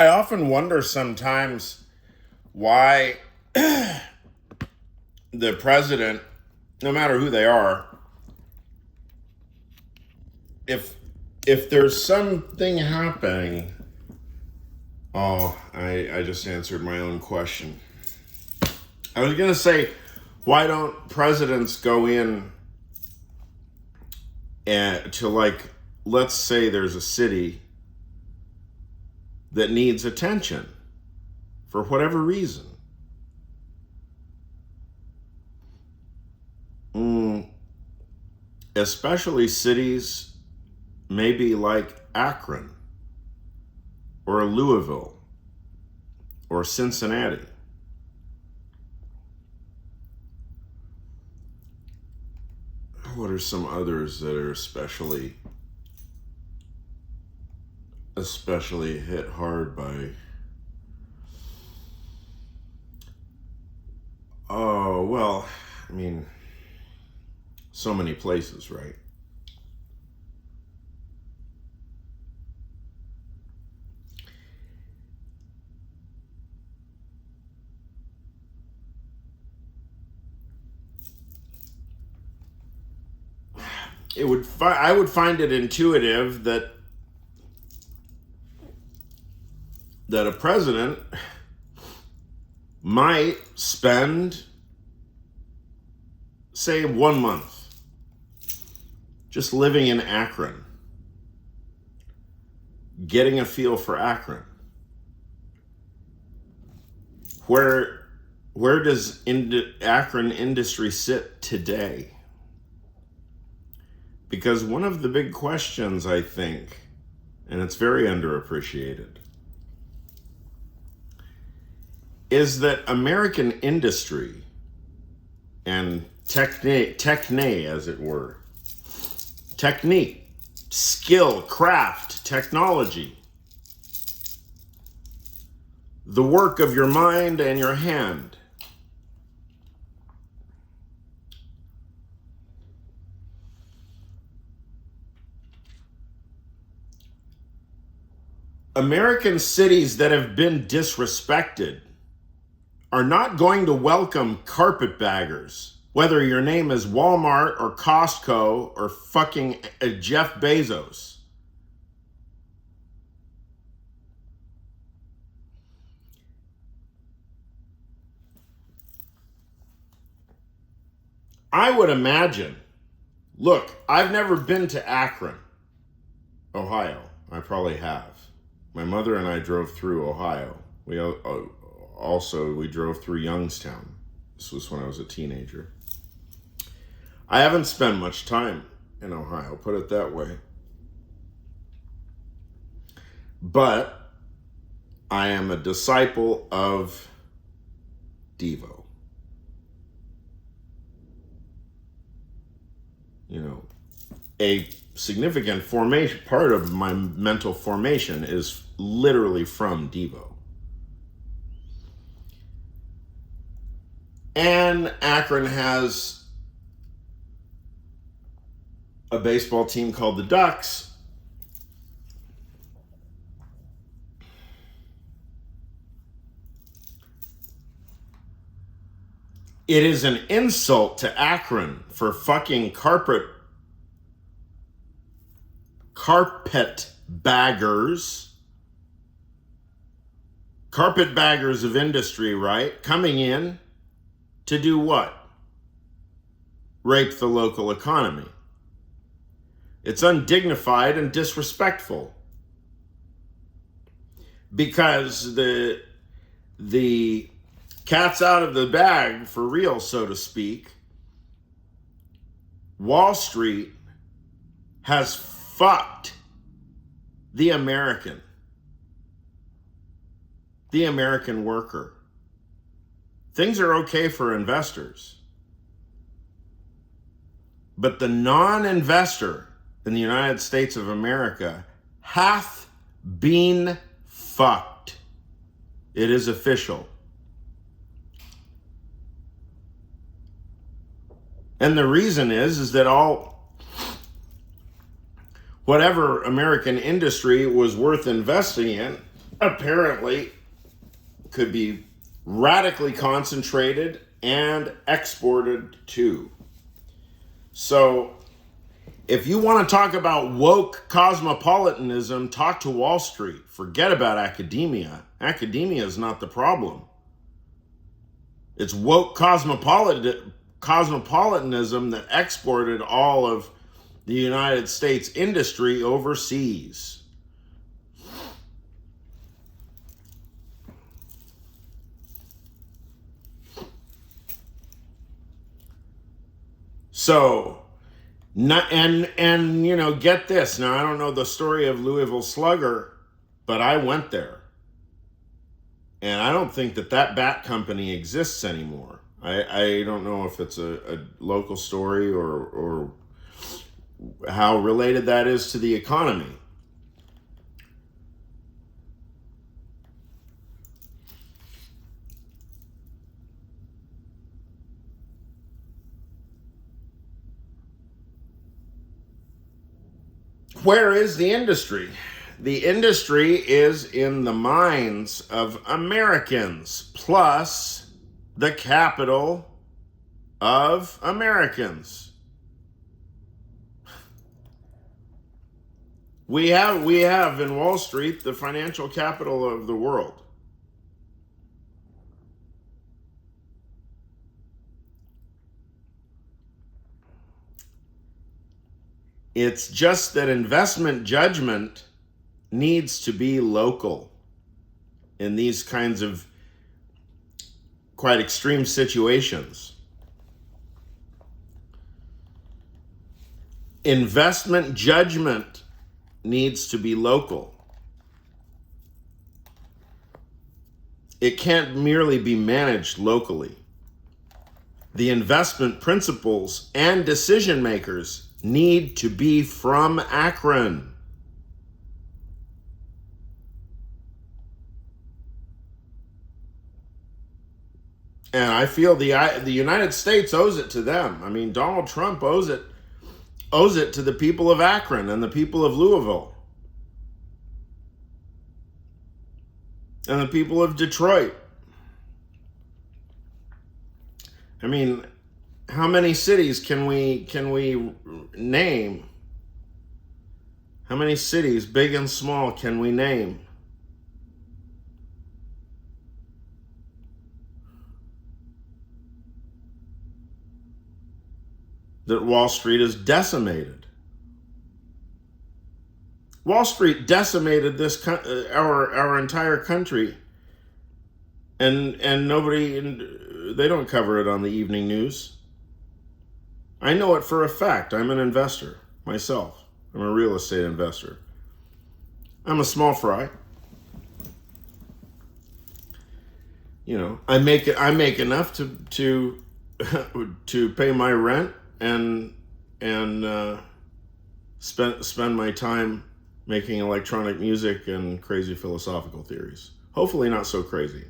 I often wonder sometimes why the president, no matter who they are, if there's something happening. Oh, I just answered my own question. I was gonna say, why don't presidents go in and to, like, let's say there's a city that needs attention for whatever reason. Especially cities maybe like Akron or Louisville or Cincinnati. What are some others that are especially hit hard by? Oh, well, I mean, so many places, right? I would find it intuitive that a president might spend, say, 1 month just living in Akron, getting a feel for Akron. Where does Akron industry sit today? Because one of the big questions, I think, and it's very underappreciated, is that American industry and techne, as it were, technique, skill, craft, technology, the work of your mind and your hand, American cities that have been disrespected are not going to welcome carpetbaggers, whether your name is Walmart or Costco or fucking Jeff Bezos. I would imagine, look, I've never been to Akron, Ohio. I probably have. My mother and I drove through Ohio. We drove through Youngstown. This was when I was a teenager. I haven't spent much time in Ohio, put it that way. But I am a disciple of Devo. You know, a significant part of my mental formation is literally from Devo. And Akron has a baseball team called the Ducks. It is an insult to Akron for fucking carpetbaggers of industry, right? Coming in to do what? Rape the local economy. It's undignified and disrespectful. Because the cat's out of the bag, for real, so to speak. Wall Street has fucked the American worker. Things are okay for investors. But the non-investor in the United States of America hath been fucked. It is official. And the reason is that whatever American industry was worth investing in apparently could be radically concentrated and exported too. So if you want to talk about woke cosmopolitanism, talk to Wall Street. Forget about academia. Academia is not the problem. It's woke cosmopolitanism that exported all of the United States industry overseas. So, and you know, get this. Now, I don't know the story of Louisville Slugger, but I went there. And I don't think that bat company exists anymore. I don't know if it's a local story or how related that is to the economy. Where is the industry? The industry is in the minds of Americans, plus the capital of Americans. We have in Wall Street the financial capital of the world. It's just that investment judgment needs to be local in these kinds of quite extreme situations. Investment judgment needs to be local. It can't merely be managed locally. The investment principles and decision makers need to be from Akron. And I feel the United States owes it to them. I mean, Donald Trump owes it to the people of Akron and the people of Louisville and the people of Detroit. I mean, how many cities can we name? How many cities, big and small, can we name? That Wall Street is decimated. Wall Street decimated this our entire country, and they don't cover it on the evening news. I know it for a fact. I'm an investor myself. I'm a real estate investor. I'm a small fry. You know, I make enough to pay my rent and spend my time making electronic music and crazy philosophical theories. Hopefully not so crazy.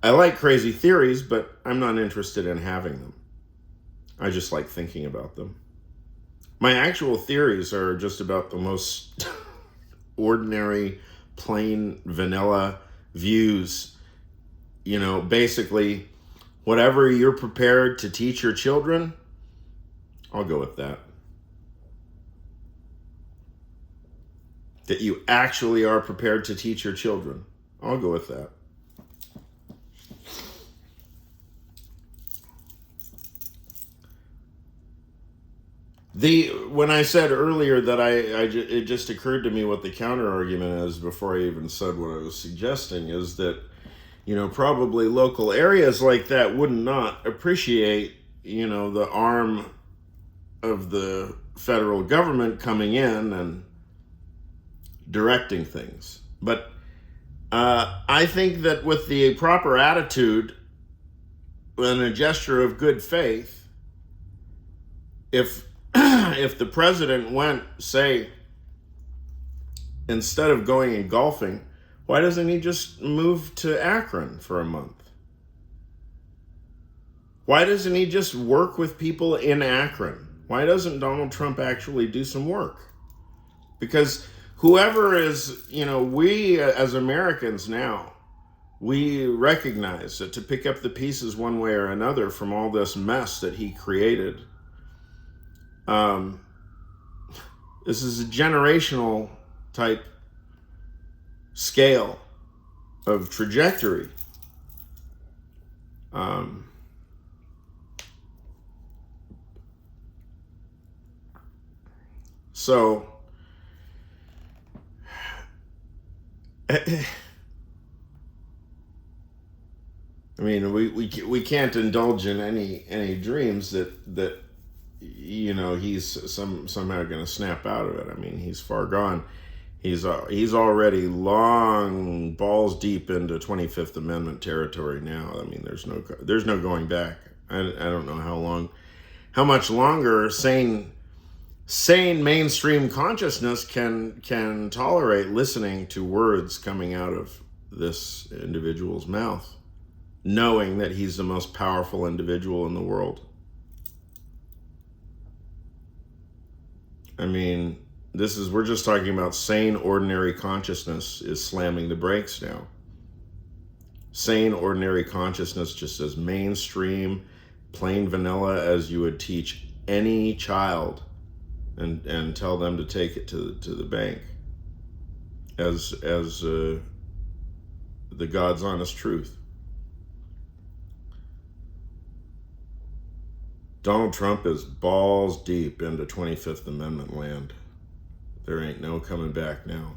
I like crazy theories, but I'm not interested in having them. I just like thinking about them. My actual theories are just about the most ordinary, plain, vanilla views. You know, basically, whatever you're prepared to teach your children, I'll go with that. That you actually are prepared to teach your children, I'll go with that. When I said earlier that it just occurred to me what the counter argument is before I even said what I was suggesting is that, you know, probably local areas like that would not appreciate, you know, the arm of the federal government coming in and directing things. But I think that with the proper attitude and a gesture of good faith, if the president went, say, instead of going and golfing, why doesn't he just move to Akron for a month? Why doesn't he just work with people in Akron? Why doesn't Donald Trump actually do some work? Because whoever is, we as Americans now, we recognize that to pick up the pieces one way or another from all this mess that he created, this is a generational type scale of trajectory. So, I mean, we can't indulge in any dreams that he's somehow going to snap out of it. I mean, he's far gone. He's already long balls deep into 25th Amendment territory now. I mean, there's no going back. I don't know how much longer sane mainstream consciousness can tolerate listening to words coming out of this individual's mouth, knowing that he's the most powerful individual in the world. I mean, we're just talking about sane, ordinary consciousness is slamming the brakes now. Sane, ordinary consciousness, just as mainstream, plain vanilla as you would teach any child and tell them to take it to the bank as the God's honest truth. Donald Trump is balls deep into 25th Amendment land. There ain't no coming back now.